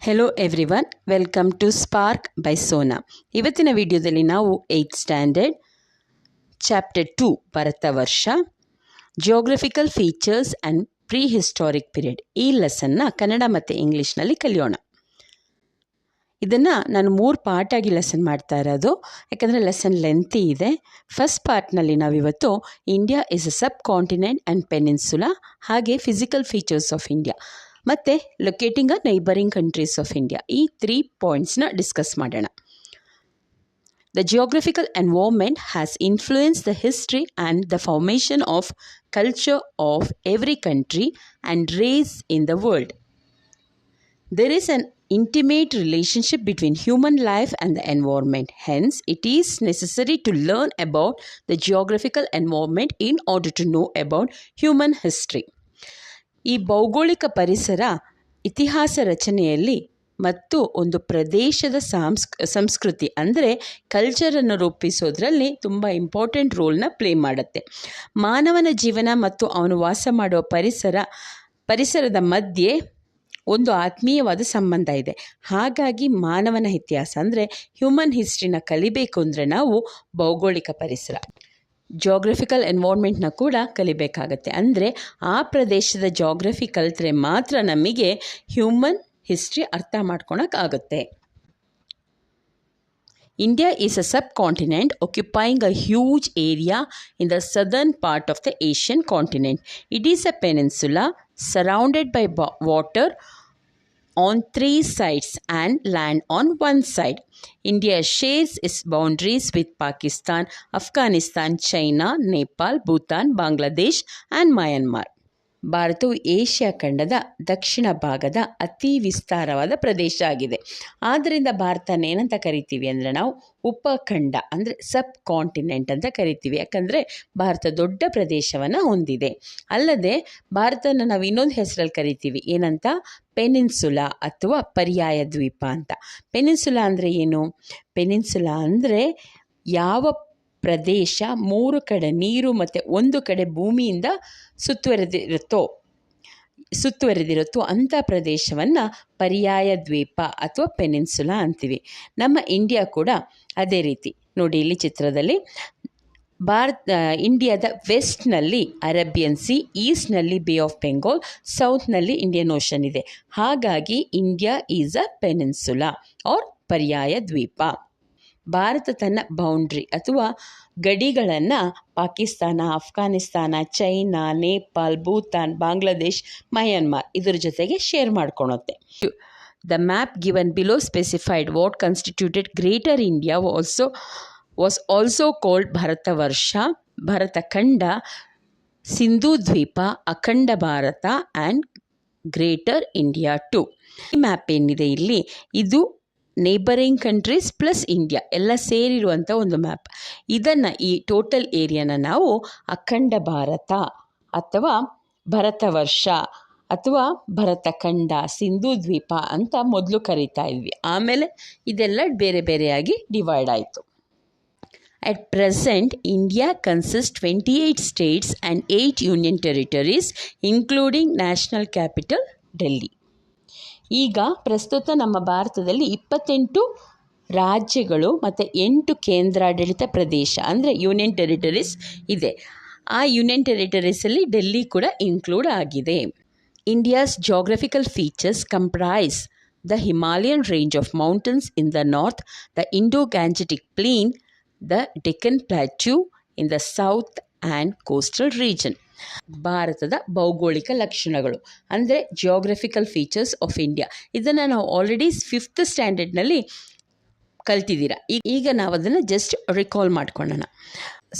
Hello everyone, welcome to Spark by Sona. ಇವತ್ತಿನ ವಿಡಿಯೋದಲ್ಲಿ ನಾವು 8th standard chapter 2 Bharata Varsha, geographical features and prehistoric period ಈ ಲೆಸನ್ನ ಕನ್ನಡ ಮತ್ತು ಇಂಗ್ಲೀಷ್ನಲ್ಲಿ ಕಲಿಯೋಣ. ಇದನ್ನು ನಾನು 3 ಪಾರ್ಟಾಗಿ ಲೆಸನ್ ಮಾಡ್ತಾ ಇರೋದು, ಯಾಕಂದರೆ ಲೆಸನ್ ಲೆಂತಿ ಇದೆ. ಫಸ್ಟ್ ಪಾರ್ಟ್ನಲ್ಲಿ ನಾವಿವತ್ತು India is a sub continent and peninsula, ಹಾಗೆ ಫಿಸಿಕಲ್ ಫೀಚರ್ಸ್ ಆಫ್ ಇಂಡಿಯಾ ಮತ್ತು locating a neighbouring countries of India, ಈ 3 ಪಾಯಿಂಟ್ಸ್ನ ಡಿಸ್ಕಸ್ ಮಾಡೋಣ. The geographical environment has influenced the history and the formation of culture of every country and race in the world. There is an intimate relationship between human life and the environment. Hence, it is necessary to learn about the geographical environment in order to know about human history. ಈ ಭೌಗೋಳಿಕ ಪರಿಸರ ಇತಿಹಾಸ ರಚನೆಯಲ್ಲಿ ಮತ್ತು ಒಂದು ಪ್ರದೇಶದ ಸಂಸ್ಕೃತಿ ಅಂದರೆ ಕಲ್ಚರನ್ನು ರೂಪಿಸೋದ್ರಲ್ಲಿ ತುಂಬ ಇಂಪಾರ್ಟೆಂಟ್ ರೋಲ್ನ ಪ್ಲೇ ಮಾಡುತ್ತೆ. ಮಾನವನ ಜೀವನ ಮತ್ತು ಅವನು ವಾಸ ಮಾಡುವ ಪರಿಸರದ ಮಧ್ಯೆ ಒಂದು ಆತ್ಮೀಯವಾದ ಸಂಬಂಧ ಇದೆ. ಹಾಗಾಗಿ ಮಾನವನ ಇತಿಹಾಸ ಅಂದರೆ ಹ್ಯೂಮನ್ ಹಿಸ್ಟ್ರಿನ ಕಲಿಬೇಕು ಅಂದರೆ ನಾವು ಭೌಗೋಳಿಕ ಪರಿಸರ ಜಿಯೋಗ್ರಫಿಕಲ್ ಎನ್ವೈರ್ಮೆಂಟ್ನ ಕೂಡ ಕಲಿಬೇಕಾಗತ್ತೆ. ಅಂದರೆ ಆ ಪ್ರದೇಶದ ಜಿಯೋಗ್ರಫಿ ಕಲಿತ್ರೆ ಮಾತ್ರ ನಮಗೆ ಹ್ಯೂಮನ್ ಹಿಸ್ಟ್ರಿ ಅರ್ಥ ಮಾಡ್ಕೊಳಕ್ಕಾಗುತ್ತೆ. India is a subcontinent occupying a huge area in the southern part of the Asian continent. It is a peninsula surrounded by water on 3 sides and land on 1 side. India shares its boundaries with Pakistan, Afghanistan, China, Nepal, Bhutan, Bangladesh and Myanmar. ಭಾರತವು Asia ಖಂಡದ ದಕ್ಷಿಣ ಭಾಗದ ಅತಿ ವಿಸ್ತಾರವಾದ ಪ್ರದೇಶ ಆಗಿದೆ. ಆದ್ದರಿಂದ ಭಾರತನ ಏನಂತ ಕರಿತೀವಿ ಅಂದರೆ ನಾವು ಉಪಖಂಡ ಅಂದರೆ ಸಬ್ ಕಾಂಟಿನೆಂಟ್ ಅಂತ ಕರಿತೀವಿ. ಯಾಕಂದರೆ ಭಾರತ ದೊಡ್ಡ ಪ್ರದೇಶವನ್ನು ಹೊಂದಿದೆ. ಅಲ್ಲದೆ ಭಾರತನ ನಾವು ಇನ್ನೊಂದು ಹೆಸರಲ್ಲಿ ಕರಿತೀವಿ, ಏನಂತ? ಪೆನಿನ್ಸುಲಾ ಅಥವಾ ಪರ್ಯಾಯ ದ್ವೀಪ ಅಂತ. ಪೆನಿನ್ಸುಲಾ ಅಂದರೆ ಏನು? ಪೆನಿನ್ಸುಲಾ ಅಂದರೆ ಯಾವ ಪ್ರದೇಶ 3 ಕಡೆ ನೀರು ಮತ್ತು 1 ಕಡೆ ಭೂಮಿಯಿಂದ ಸುತ್ತುವರೆದಿರುತ್ತೋ ಅಂಥ ಪ್ರದೇಶವನ್ನು ಪರ್ಯಾಯ ದ್ವೀಪ ಅಥವಾ ಪೆನಿನ್ಸುಲಾ ಅಂತೀವಿ. ನಮ್ಮ ಇಂಡಿಯಾ ಕೂಡ ಅದೇ ರೀತಿ. ನೋಡಿ ಇಲ್ಲಿ ಚಿತ್ರದಲ್ಲಿ ಇಂಡಿಯಾದ ವೆಸ್ಟ್ನಲ್ಲಿ ಅರೇಬಿಯನ್ ಸಿ, ಈಸ್ಟ್ನಲ್ಲಿ ಬೇ ಆಫ್ ಬೆಂಗಾಲ್, ಸೌತ್ನಲ್ಲಿ ಇಂಡಿಯನ್ ಓಷನ್ ಇದೆ. ಹಾಗಾಗಿ India is a peninsula or ಪರ್ಯಾಯ ದ್ವೀಪ. ಭಾರತ ತನ್ನ ಬೌಂಡ್ರಿ ಅಥವಾ ಗಡಿಗಳನ್ನು ಪಾಕಿಸ್ತಾನ, ಅಫ್ಘಾನಿಸ್ತಾನ, ಚೈನಾ, ನೇಪಾಲ್, ಭೂತಾನ್, ಬಾಂಗ್ಲಾದೇಶ್, ಮಯನ್ಮಾರ್ ಇದರ ಜೊತೆಗೆ ಶೇರ್ ಮಾಡ್ಕೊಳುತ್ತೆ. The map given below specified what constituted greater India was also called Bharata Varsha, Bharata Khanda, Sindhu Dweepa, Akhand Bharat and greater India too. ಈ ಮ್ಯಾಪ್ ಏನಿದೆ ಇಲ್ಲಿ, ಇದು ನೇಬರಿಂಗ್ ಕಂಟ್ರೀಸ್ ಪ್ಲಸ್ ಇಂಡಿಯಾ ಎಲ್ಲ ಸೇರಿರುವಂಥ ಒಂದು ಮ್ಯಾಪ್. ಇದನ್ನು, ಈ ಟೋಟಲ್ ಏರಿಯಾನ ನಾವು ಅಖಂಡ ಭಾರತ ಅಥವಾ ಭರತ ವರ್ಷ ಅಥವಾ ಭರತ ಖಂಡ, ಸಿಂಧೂ ದ್ವೀಪ ಅಂತ ಮೊದಲು ಕರೀತಾ ಇದ್ವಿ. ಆಮೇಲೆ ಇದೆಲ್ಲ ಬೇರೆ ಬೇರೆಯಾಗಿ ಡಿವೈಡ್ ಆಯಿತು. At present, India consists 28 states and 8 union territories, including national capital, Delhi. ಈಗ ಪ್ರಸ್ತುತ ನಮ್ಮ ಭಾರತದಲ್ಲಿ 28 ರಾಜ್ಯಗಳು ಮತ್ತು 8 ಕೇಂದ್ರಾಡಳಿತ ಪ್ರದೇಶ ಅಂದರೆ ಯೂನಿಯನ್ ಟೆರಿಟರೀಸ್ ಇದೆ. ಆ ಯೂನಿಯನ್ ಟೆರಿಟರೀಸಲ್ಲಿ ಡೆಲ್ಲಿ ಕೂಡ ಇನ್ಕ್ಲೂಡ್ ಆಗಿದೆ. India's geographical features comprise the Himalayan range of mountains in the north, the Indo-Gangetic plain, the Deccan plateau in the south and coastal region. ಭಾರತದ ಭೌಗೋಳಿಕ ಲಕ್ಷಣಗಳು ಅಂದರೆ ಜಿಯೋಗ್ರಫಿಕಲ್ ಫೀಚರ್ಸ್ ಆಫ್ ಇಂಡಿಯಾ. ಇದನ್ನು ನಾವು ಆಲ್ರೆಡಿ 5th ಸ್ಟ್ಯಾಂಡರ್ಡ್ನಲ್ಲಿ ಕಲ್ತಿದ್ದೀರ. ಈಗ ನಾವು ಅದನ್ನು ಜಸ್ಟ್ ರಿಕಾಲ್ ಮಾಡ್ಕೊಳ್ಳೋಣ.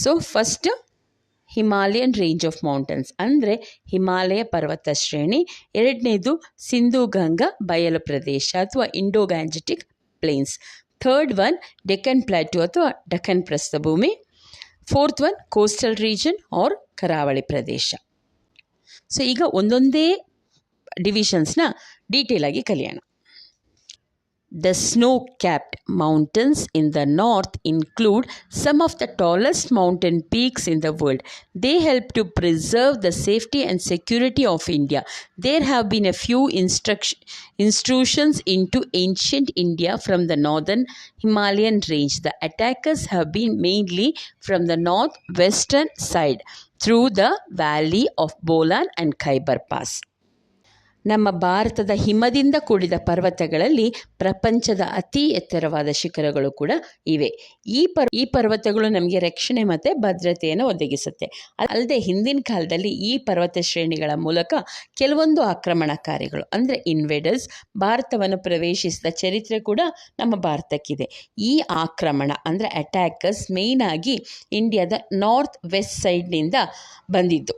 So first Himalayan range of mountains ಅಂದರೆ ಹಿಮಾಲಯ ಪರ್ವತ ಶ್ರೇಣಿ. 2ನೇದು ಸಿಂಧೂ ಗಂಗಾ ಬಯಲು ಪ್ರದೇಶ ಅಥವಾ Indo-Gangetic plains. 3rd one Deccan plateau ಅಥವಾ ಡೆಕ್ಕನ್ ಪ್ರಸ್ಥಭೂಮಿ. 4th one coastal region R ಕರಾವಳಿ ಪ್ರದೇಶ. ಸೊ ಈಗ ಒಂದೊಂದೇ ಡಿವಿಷನ್ಸ್ನ ಡೀಟೇಲಾಗಿ ಕಲಿಯೋಣ. The snow-capped mountains in the north include some of the tallest mountain peaks in the world. They help to preserve the safety and security of India. There have been a few intrusions into ancient India from the northern Himalayan range. The attackers have been mainly from the northwestern side through the valley of Bolan and Khyber Pass. ನಮ್ಮ ಭಾರತದ ಹಿಮದಿಂದ ಕೂಡಿದ ಪರ್ವತಗಳಲ್ಲಿ ಪ್ರಪಂಚದ ಅತಿ ಎತ್ತರವಾದ ಶಿಖರಗಳು ಕೂಡ ಇವೆ. ಈ ಪರ್ವತಗಳು ನಮಗೆ ರಕ್ಷಣೆ ಮತ್ತು ಭದ್ರತೆಯನ್ನು ಒದಗಿಸುತ್ತೆ. ಅಲ್ಲದೆ ಹಿಂದಿನ ಕಾಲದಲ್ಲಿ ಈ ಪರ್ವತ ಶ್ರೇಣಿಗಳ ಮೂಲಕ ಕೆಲವೊಂದು ಆಕ್ರಮಣಕಾರಿಗಳು ಅಂದರೆ ಇನ್ವೇಡರ್ಸ್ ಭಾರತವನ್ನು ಪ್ರವೇಶಿಸಿದ ಚರಿತ್ರೆ ಕೂಡ ನಮ್ಮ ಭಾರತಕ್ಕಿದೆ. ಈ ಆಕ್ರಮಣ ಅಂದರೆ ಅಟ್ಯಾಕರ್ಸ್ ಮೇಯ್ನಾಗಿ ಇಂಡಿಯಾದ ನಾರ್ತ್ ವೆಸ್ಟ್ ಸೈಡ್ನಿಂದ ಬಂದಿದ್ದು.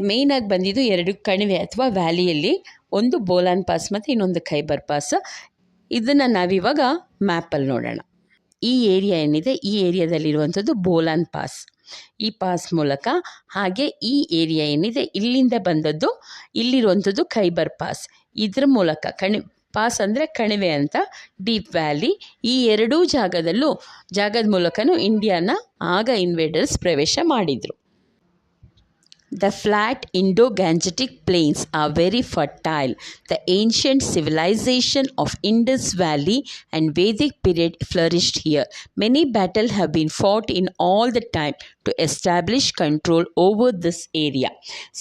ಮೇಯ್ನಾಗಿ ಬಂದಿದ್ದು 2 ಕಣಿವೆ ಅಥವಾ ವ್ಯಾಲಿಯಲ್ಲಿ, ಒಂದು ಬೋಲಾನ್ ಪಾಸ್ ಮತ್ತು ಇನ್ನೊಂದು ಖೈಬರ್ ಪಾಸ್. ಇದನ್ನು ನಾವಿವಾಗ ಮ್ಯಾಪಲ್ಲಿ ನೋಡೋಣ. ಈ ಏರಿಯಾ ಏನಿದೆ, ಈ ಏರಿಯಾದಲ್ಲಿರುವಂಥದ್ದು ಬೋಲಾನ್ ಪಾಸ್. ಈ ಪಾಸ್ ಮೂಲಕ ಹಾಗೆ ಈ ಏರಿಯಾ ಏನಿದೆ ಇಲ್ಲಿಂದ ಬಂದದ್ದು, ಇಲ್ಲಿರುವಂಥದ್ದು ಖೈಬರ್ ಪಾಸ್. ಇದ್ರ ಮೂಲಕ ಪಾಸ್ ಅಂದರೆ ಕಣಿವೆ ಅಂತ, ಡೀಪ್ ವ್ಯಾಲಿ. ಈ ಎರಡೂ ಜಾಗದ ಮೂಲಕನೂ ಇಂಡಿಯಾನ ಆಗ ಇನ್ವೇಡರ್ಸ್ ಪ್ರವೇಶ ಮಾಡಿದರು. The flat Indo-Gangetic plains are very fertile. The ancient civilization of Indus Valley and Vedic period flourished here. Many battles have been fought in all the time to establish control over this area.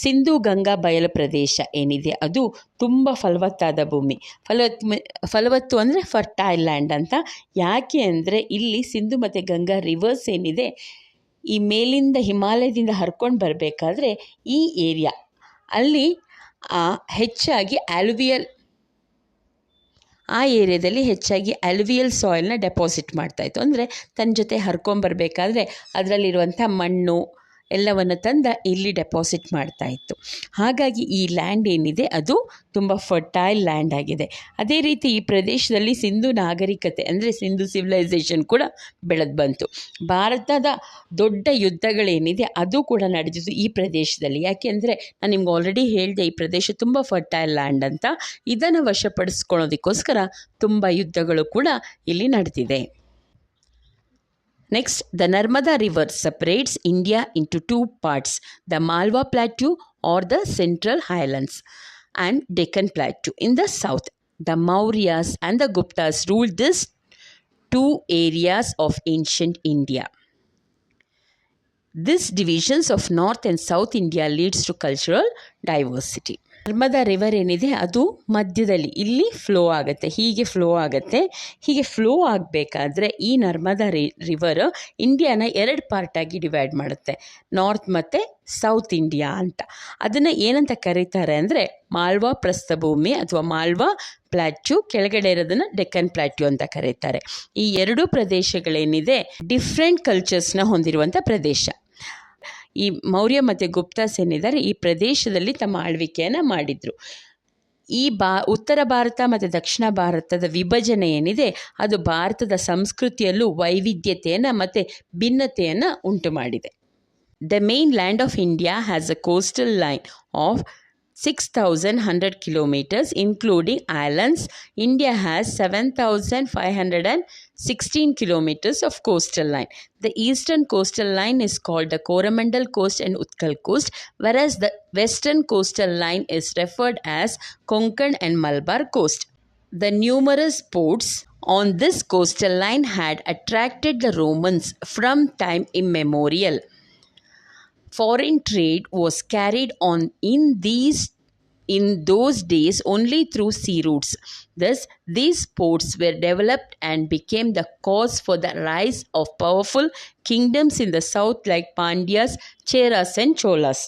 Sindhu Ganga ಬಯಲು ಪ್ರದೇಶ ಏನಿದೆ ಅದು ತುಂಬ ಫಲವತ್ತಾದ ಭೂಮಿ. ಫಲವತ್ತು ಅಂದರೆ fertile land ಅಂತ. ಯಾಕೆ ಅಂದರೆ ಇಲ್ಲಿ ಸಿಂಧು ಮತ್ತು ಗಂಗಾ ರಿವರ್ಸ್ ಏನಿದೆ ಈ ಮೇಲಿಂದ ಹಿಮಾಲಯದಿಂದ ಹರ್ಕೊಂಡು ಬರಬೇಕಾದ್ರೆ ಈ ಏರಿಯಾ ಅಲ್ಲಿ ಹೆಚ್ಚಾಗಿ ಆ ಏರಿಯಾದಲ್ಲಿ ಹೆಚ್ಚಾಗಿ ಅಲ್ವಿಯಲ್ ಸಾಯಿಲ್ನ ಡೆಪಾಸಿಟ್ ಮಾಡ್ತಾಯಿತ್ತು. ಅಂದರೆ ತನ್ನ ಜೊತೆ ಹರ್ಕೊಂಬರ್ಬೇಕಾದ್ರೆ ಅದರಲ್ಲಿರುವಂಥ ಮಣ್ಣು ಎಲ್ಲವನ್ನು ತಂದು ಇಲ್ಲಿ ಡೆಪಾಸಿಟ್ ಮಾಡ್ತಾಯಿತ್ತು. ಹಾಗಾಗಿ ಈ ಲ್ಯಾಂಡ್ ಏನಿದೆ ಅದು ತುಂಬ ಫರ್ಟೈಲ್ ಲ್ಯಾಂಡ್ ಆಗಿದೆ. ಅದೇ ರೀತಿ ಈ ಪ್ರದೇಶದಲ್ಲಿ ಸಿಂಧು ನಾಗರಿಕತೆ ಅಂದರೆ ಸಿಂಧು ಸಿವಿಲೈಸೇಷನ್ ಕೂಡ ಬೆಳೆದು ಬಂತು. ಭಾರತದ ದೊಡ್ಡ ಯುದ್ಧಗಳೇನಿದೆ ಅದು ಕೂಡ ನಡೆದಿದ್ದು ಈ ಪ್ರದೇಶದಲ್ಲಿ. ಯಾಕೆಂದರೆ ನಾನು ನಿಮ್ಗೆ ಆಲ್ರೆಡಿ ಹೇಳಿದೆ, ಈ ಪ್ರದೇಶ ತುಂಬ ಫರ್ಟೈಲ್ ಲ್ಯಾಂಡ್ ಅಂತ. ಇದನ್ನು ವಶಪಡಿಸ್ಕೊಳ್ಳೋದಕ್ಕೋಸ್ಕರ ತುಂಬ ಯುದ್ಧಗಳು ಕೂಡ ಇಲ್ಲಿ ನಡೆದಿದೆ. Next, the Narmada River separates India into 2 parts, the Malwa Plateau or the Central Highlands and Deccan Plateau. In the south, the Mauryas and the Guptas ruled these 2 areas of ancient India. This divisions of North and South India leads to cultural diversity. Narmada river ಏನಿದೆ ಅದು ಮಧ್ಯದಲ್ಲಿ ಇಲ್ಲಿ flow ಆಗುತ್ತೆ, ಹೀಗೆ flow ಆಗಬೇಕಾದ್ರೆ ಈ Narmada river ಇಂಡಿಯಾನ 2 ಪಾರ್ಟಾಗಿ divide ಮಾಡುತ್ತೆ, north ಮತ್ತು ಸೌತ್ ಇಂಡಿಯಾ ಅಂತ. ಅದನ್ನು ಏನಂತ ಕರೀತಾರೆ ಅಂದರೆ ಮಾಲ್ವಾ ಪ್ರಸ್ಥಭೂಮಿ ಅಥವಾ ಮಾಲ್ವಾ ಪ್ಲಾಟ್ಯೂ, ಕೆಳಗಡೆ ಇರೋದನ್ನು ಡೆಕ್ಕನ್ ಪ್ಲಾಟ್ಯೂ ಅಂತ ಕರೀತಾರೆ. ಈ 2 ಪ್ರದೇಶಗಳೇನಿದೆ ಡಿಫ್ರೆಂಟ್ ಕಲ್ಚರ್ಸ್ನ ಹೊಂದಿರುವಂಥ ಪ್ರದೇಶ. ಈ ಮೌರ್ಯ ಮತ್ತು ಗುಪ್ತಾಸ್ ಏನಿದ್ದಾರೆ ಈ ಪ್ರದೇಶದಲ್ಲಿ ತಮ್ಮ ಆಳ್ವಿಕೆಯನ್ನು ಮಾಡಿದರು. ಈ ಉತ್ತರ ಭಾರತ ಮತ್ತು ದಕ್ಷಿಣ ಭಾರತದ ವಿಭಜನೆ ಏನಿದೆ ಅದು ಭಾರತದ ಸಂಸ್ಕೃತಿಯಲ್ಲೂ ವೈವಿಧ್ಯತೆಯನ್ನು ಮತ್ತು ಭಿನ್ನತೆಯನ್ನು ಉಂಟು ಮಾಡಿದೆ. The main land of India has a coastal line of 6,100 kilometers, including islands. India has 7,516 kilometers of coastal line. The eastern coastal line is called the Coromandel Coast and Utkal Coast, whereas the western coastal line is referred as Konkan and Malabar Coast. The numerous ports on this coastal line had attracted the Romans from time immemorial. Foreign trade was carried on in those days only through sea routes. Thus, these ports were developed and became the cause for the rise of powerful kingdoms in the south like Pandyas, Cheras and Cholas.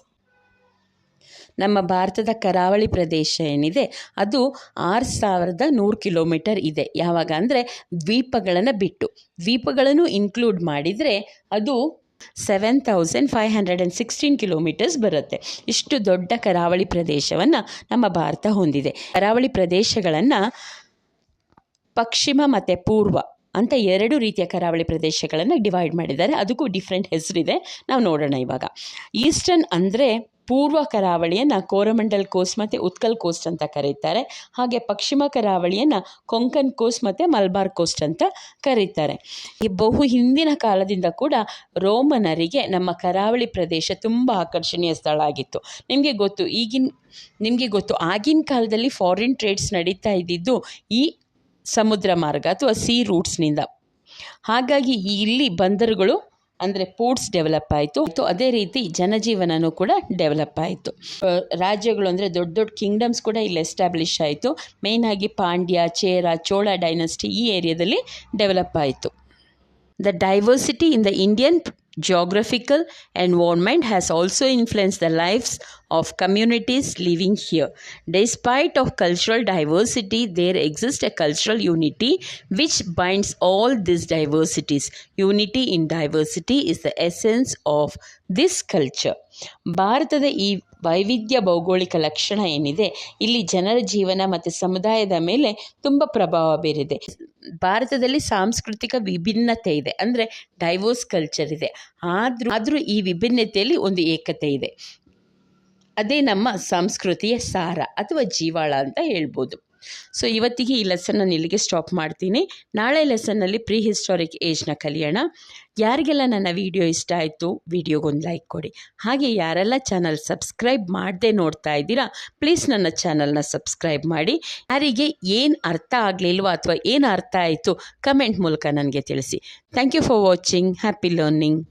ನಮ್ಮ ಭಾರತದ ಕರಾವಳಿ ಪ್ರದೇಶ ಏನಿದೆ ಅದು 6,100 kilometre ಇದೆ. ಯಾವಾಗ ಅಂದರೆ ದ್ವೀಪಗಳನ್ನು include ಮಾಡಿದರೆ ಅದು 7,516 ಕಿಲೋಮೀಟರ್ಸ್ ಬರುತ್ತೆ. ಇಷ್ಟು ದೊಡ್ಡ ಕರಾವಳಿ ಪ್ರದೇಶವನ್ನು ನಮ್ಮ ಭಾರತ ಹೊಂದಿದೆ. ಕರಾವಳಿ ಪ್ರದೇಶಗಳನ್ನು ಪಶ್ಚಿಮ ಮತ್ತು ಪೂರ್ವ ಅಂತ 2 ರೀತಿಯ ಕರಾವಳಿ ಪ್ರದೇಶಗಳನ್ನು ಡಿವೈಡ್ ಮಾಡಿದ್ದಾರೆ. ಅದಕ್ಕೂ ಡಿಫ್ರೆಂಟ್ ಹೆಸರಿದೆ, ನಾವು ನೋಡೋಣ ಇವಾಗ. ಈಸ್ಟರ್ನ್ ಅಂದರೆ ಪೂರ್ವ ಕರಾವಳಿಯನ್ನು ಕೋರಮಂಡಲ್ ಕೋಸ್ಟ್ ಮತ್ತು ಉತ್ಕಲ್ ಕೋಸ್ಟ್ ಅಂತ ಕರೀತಾರೆ. ಹಾಗೆ ಪಶ್ಚಿಮ ಕರಾವಳಿಯನ್ನು ಕೊಂಕನ್ ಕೋಸ್ಟ್ ಮತ್ತು ಮಲಬಾರ್ ಕೋಸ್ಟ್ ಅಂತ ಕರೀತಾರೆ. ಈ ಬಹು ಹಿಂದಿನ ಕಾಲದಿಂದ ಕೂಡ ರೋಮನರಿಗೆ ನಮ್ಮ ಕರಾವಳಿ ಪ್ರದೇಶ ತುಂಬ ಆಕರ್ಷಣೀಯ ಸ್ಥಳ ಆಗಿತ್ತು. ನಿಮಗೆ ಗೊತ್ತು ಆಗಿನ ಕಾಲದಲ್ಲಿ ಫಾರಿನ್ ಟ್ರೇಡ್ಸ್ ನಡೀತಾ ಇದ್ದಿದ್ದು ಈ ಸಮುದ್ರ ಮಾರ್ಗ ಅಥವಾ ಸಿ ರೂಟ್ಸ್ನಿಂದ. ಹಾಗಾಗಿ ಇಲ್ಲಿ ಬಂದರುಗಳು ಅಂದರೆ ಪೋರ್ಟ್ಸ್ ಡೆವಲಪ್ ಆಯಿತು. ಅದೇ ರೀತಿ ಜನಜೀವನನೂ ಕೂಡ ಡೆವಲಪ್ ಆಯಿತು. ರಾಜ್ಯಗಳು ಅಂದರೆ ದೊಡ್ಡ ದೊಡ್ಡ ಕಿಂಗ್ಡಮ್ಸ್ ಕೂಡ ಇಲ್ಲಿ ಎಸ್ಟಾಬ್ಲಿಷ್ ಆಯಿತು. ಮೇಯ್ನಾಗಿ ಪಾಂಡ್ಯ, ಚೇರ, ಚೋಳ ಡೈನಸ್ಟಿ ಈ ಏರಿಯಾದಲ್ಲಿ ಡೆವಲಪ್ ಆಯಿತು. The diversity in the Indian geographical environment has also influenced the lives of communities living here. Despite of cultural diversity, there exists a cultural unity which binds all these diversities. Unity in diversity is the essence of this culture. ಭಾರತದ ಈ ವೈವಿಧ್ಯ ಭೌಗೋಳಿಕ ಲಕ್ಷಣ ಏನಿದೆ, ಇಲ್ಲಿ ಜನರ ಜೀವನ ಮತ್ತು ಸಮುದಾಯದ ಮೇಲೆ ತುಂಬ ಪ್ರಭಾವ ಬೀರಿದೆ. ಭಾರತದಲ್ಲಿ ಸಾಂಸ್ಕೃತಿಕ ವಿಭಿನ್ನತೆ ಇದೆ, ಅಂದರೆ ಡೈವರ್ಸ್ ಕಲ್ಚರ್ ಇದೆ. ಆದರೂ ಈ ವಿಭಿನ್ನತೆಯಲ್ಲಿ ಒಂದು ಏಕತೆ ಇದೆ. ಅದೇ ನಮ್ಮ ಸಂಸ್ಕೃತಿಯ ಸಾರ ಅಥವಾ ಜೀವಾಳ ಅಂತ ಹೇಳ್ಬೋದು. ಸೊ ಇವತ್ತಿಗೆ ಈ ಲೆಸನ್ನ ಇಲ್ಲಿಗೆ ಸ್ಟಾಪ್ ಮಾಡ್ತೀನಿ. ನಾಳೆ ಲೆಸನ್ನಲ್ಲಿ ಪ್ರೀ ಹಿಸ್ಟಾರಿಕ್ ಏಜ್ನ ಕಲಿಯೋಣ. ಯಾರಿಗೆಲ್ಲ ನನ್ನ ವಿಡಿಯೋ ಇಷ್ಟ ಆಯಿತು, ವಿಡಿಯೋಗೊಂದು ಲೈಕ್ ಕೊಡಿ. ಹಾಗೆ ಯಾರೆಲ್ಲ ಚಾನಲ್ ಸಬ್ಸ್ಕ್ರೈಬ್ ಮಾಡದೆ ನೋಡ್ತಾ ಇದ್ದೀರಾ, ಪ್ಲೀಸ್ ನನ್ನ ಚಾನಲ್ನ ಸಬ್ಸ್ಕ್ರೈಬ್ ಮಾಡಿ. ಯಾರಿಗೆ ಏನು ಅರ್ಥ ಆಗಲಿಲ್ವೋ ಅಥವಾ ಏನು ಅರ್ಥ ಆಯಿತು ಕಮೆಂಟ್ ಮೂಲಕ ನನಗೆ ತಿಳಿಸಿ. Thank you for watching. Happy learning.